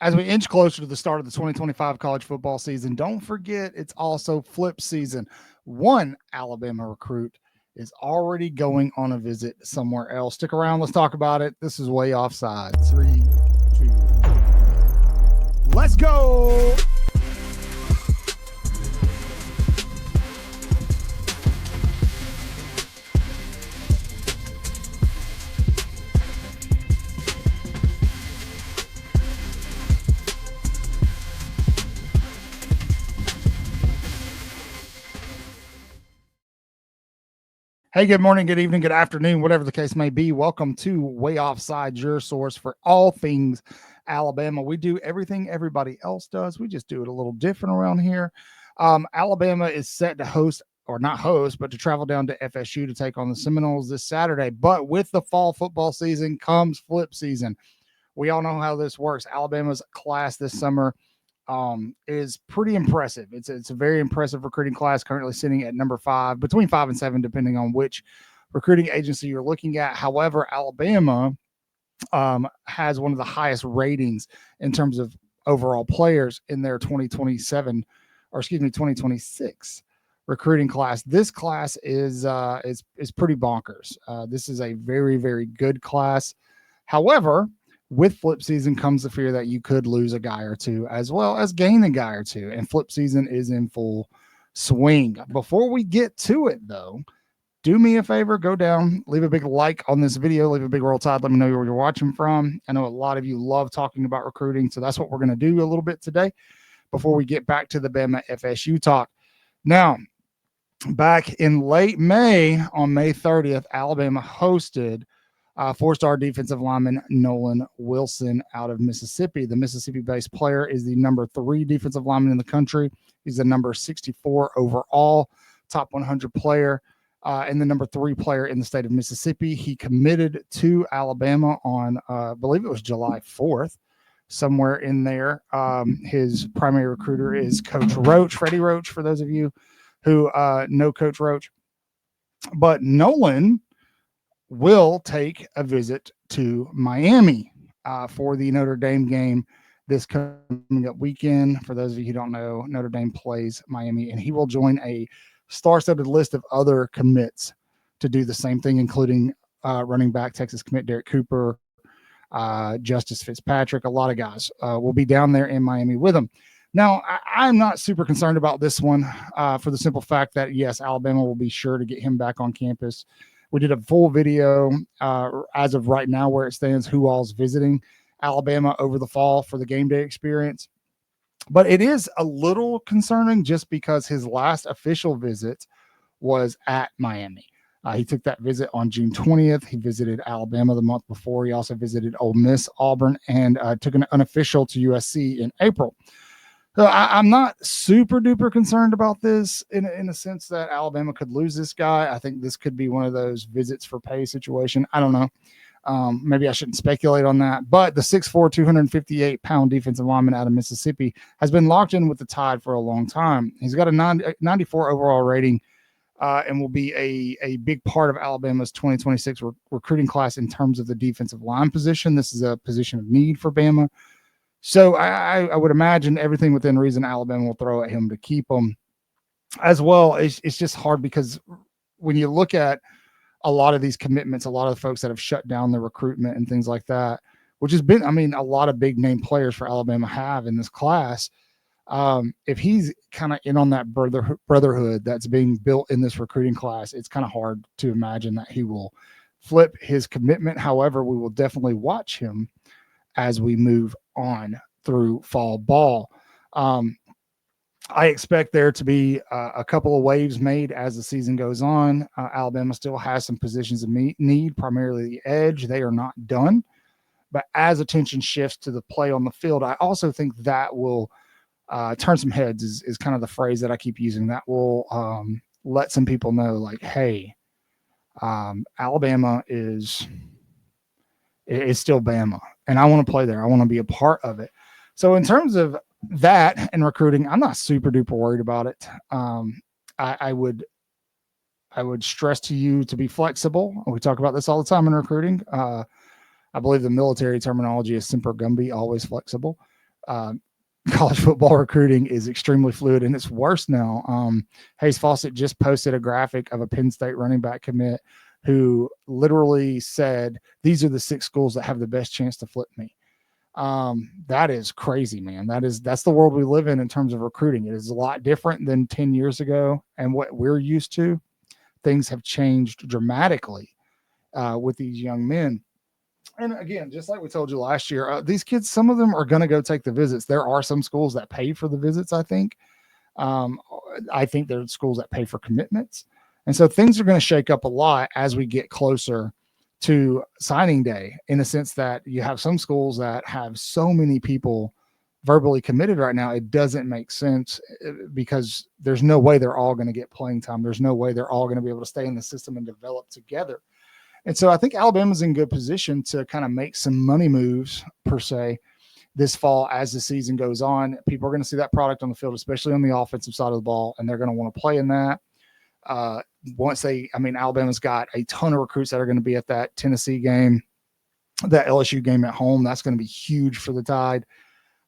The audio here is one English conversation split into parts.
As we inch closer to the start of the 2025 college football season, don't forget it's also flip season. One Alabama recruit is already going on a visit somewhere else. Stick around. Let's talk about it. This is Way Offside. 3, 2, let's go. Hey, good morning, good evening, good afternoon, whatever the case may be. Welcome to Way Offside, your source for all things Alabama. We do everything everybody else does. We just do it a little different around here. Alabama is set to host, or not host, but to travel down to FSU to take on the Seminoles this Saturday. But with the fall football season comes flip season. We all know how this works. Alabama's class this summer is pretty impressive. It's a very impressive recruiting class, currently sitting at number 5, between 5 and 7, depending on which recruiting agency you're looking at. However, Alabama has one of the highest ratings in terms of overall players in their 2026 recruiting class. This class is pretty bonkers. This is a very, very good class. However, with flip season comes the fear that you could lose a guy or two as well as gain a guy or two. And flip season is in full swing. Before we get to it, though, do me a favor, go down, leave a big like on this video, leave a big roll tide. Let me know where you're watching from. I know a lot of you love talking about recruiting, so that's what we're going to do a little bit today before we get back to the Bama FSU talk. Now, back in late May, on May 30th, Alabama hosted four-star defensive lineman Nolan Wilson out of Mississippi. The Mississippi-based player is the number 3 defensive lineman in the country. He's the number 64 overall, top 100 player, and the number 3 player in the state of Mississippi. He committed to Alabama on, I believe it was July 4th, somewhere in there. His primary recruiter is Coach Roach, Freddie Roach, for those of you who know Coach Roach. But Nolan will take a visit to Miami for the Notre Dame game this coming up weekend. For those of you who don't know, Notre Dame plays Miami, and he will join a star-studded list of other commits to do the same thing, including running back Texas commit Derek Cooper, Justice Fitzpatrick. A lot of guys will be down there in Miami with him. Now, I'm not super concerned about this one for the simple fact that, yes, Alabama will be sure to get him back on campus. We did a full video as of right now where it stands, who all's visiting Alabama over the fall for the game day experience. But it is a little concerning just because his last official visit was at Miami. He took that visit on June 20th. He visited Alabama the month before. He also visited Ole Miss, Auburn, and took an unofficial to USC in April. So I'm not super duper concerned about this in a sense that Alabama could lose this guy. I think this could be one of those visits for pay situation. I don't know. Maybe I shouldn't speculate on that. But the 6'4", 258-pound defensive lineman out of Mississippi has been locked in with the Tide for a long time. He's got a 94 overall rating and will be a big part of Alabama's 2026 recruiting class in terms of the defensive line position. This is a position of need for Bama. So I would imagine everything within reason Alabama will throw at him to keep him. As well, it's just hard because when you look at a lot of these commitments, a lot of the folks that have shut down the recruitment and things like that, which has been, a lot of big name players for Alabama have in this class. If he's kind of in on that brotherhood that's being built in this recruiting class, it's kind of hard to imagine that he will flip his commitment. However, we will definitely watch him as we move on through fall ball. I expect there to be a couple of waves made as the season goes on. Alabama still has some positions of need, primarily the edge. They are not done. But as attention shifts to the play on the field, I also think that will turn some heads is kind of the phrase that I keep using. That will let some people know, like, hey, Alabama is still Bama, and I want to play there. I want to be a part of it. So in terms of that and recruiting, I'm not super duper worried about it. I would stress to you to be flexible. We talk about this all the time in recruiting. I believe the military terminology is semper gumby, always flexible. college football recruiting is extremely fluid, and it's worse now. Hayes Fawcett just posted a graphic of a Penn State running back commit who literally said, "These are the 6 schools that have the best chance to flip me." That is crazy, man. That's the world we live in terms of recruiting. It is a lot different than 10 years ago and what we're used to. Things have changed dramatically with these young men. And again, just like we told you last year, these kids, some of them are going to go take the visits. There are some schools that pay for the visits, I think. I think there are schools that pay for commitments. And so things are going to shake up a lot as we get closer to signing day, in the sense that you have some schools that have so many people verbally committed right now. It doesn't make sense because there's no way they're all going to get playing time. There's no way they're all going to be able to stay in the system and develop together. And so I think Alabama's in good position to kind of make some money moves, per se, this fall as the season goes on. People are going to see that product on the field, especially on the offensive side of the ball, and they're going to want to play in that. Alabama's got a ton of recruits that are going to be at that Tennessee game, that LSU game at home. That's going to be huge for the Tide.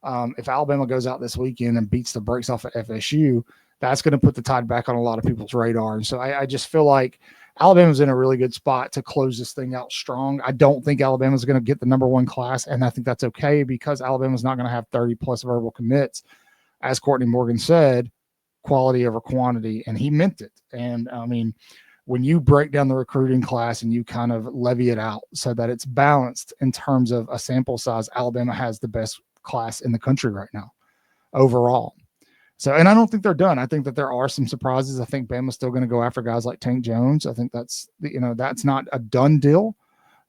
If Alabama goes out this weekend and beats the brakes off of FSU, that's going to put the Tide back on a lot of people's radar. And so I just feel like Alabama's in a really good spot to close this thing out strong. I don't think Alabama's going to get the number 1 class, and I think that's okay because Alabama's not going to have 30-plus verbal commits. As Courtney Morgan said, quality over quantity, and he meant it. And, when you break down the recruiting class and you kind of levy it out so that it's balanced in terms of a sample size, Alabama has the best class in the country right now overall. So, and I don't think they're done. I think that there are some surprises. I think Bama's still going to go after guys like Tank Jones. I think that's not a done deal.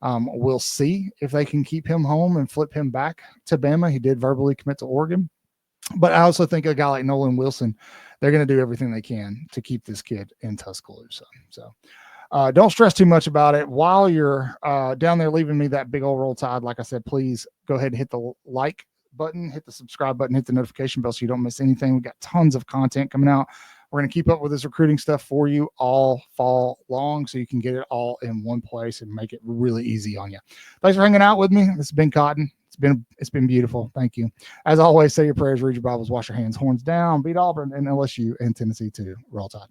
We'll see if they can keep him home and flip him back to Bama. He did verbally commit to Oregon. But I also think a guy like Nolan Wilson, they're going to do everything they can to keep this kid in Tuscaloosa. So don't stress too much about it. While you're down there leaving me that big old Roll Tide, like I said, please go ahead and hit the like button, hit the subscribe button, hit the notification bell so you don't miss anything. We got tons of content coming out. We're going to keep up with this recruiting stuff for you all fall long so you can get it all in one place and make it really easy on you. Thanks for hanging out with me. This has been Cotton. It's been beautiful. Thank you. As always, say your prayers, read your Bibles, wash your hands, horns down, beat Auburn and LSU and Tennessee too. Roll Tide.